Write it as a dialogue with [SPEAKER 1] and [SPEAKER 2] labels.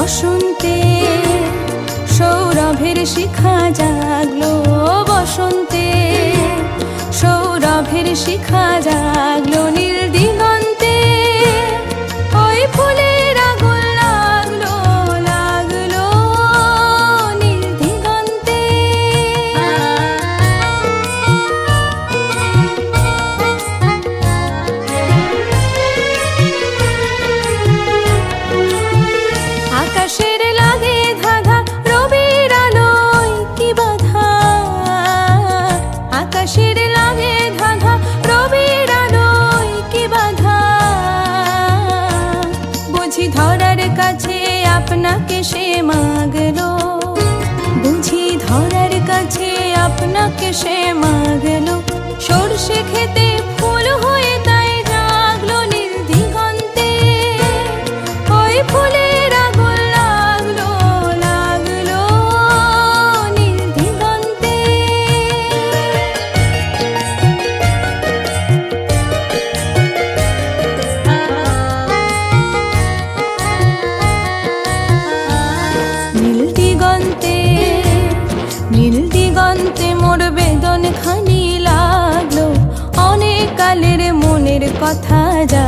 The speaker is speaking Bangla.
[SPEAKER 1] বসন্তে সৌরভের শিখা জাগলো, বসন্তে সৌরভের শিখা জাগলো, নীল দিগন্তে ওই ফুলের আগুন লাগলো, লাগলো নীল দিগন্তে। আকাশের লাগে ধাঁধা, রবির আলোয় কি বাধা, আকাশের লাগে ধাঁধা, রবির আলোয় কি বাধা। বুঝি ধরার কাছে আপনাকে সে মাগলো, বুঝি ধরার কাছে আপনাকে সে মাগলো, সরষে খেতে ফুল হয়ে তাই জাগলো নীল দিগন্তে ওই ফুলের আগুন লাগলো, লাগলো নীল দিগন্তে। নীল দিগন্তে, নীল দিগন্তে মোর বেদন খানি লাগলো, অনেক কালের মনের কথা যা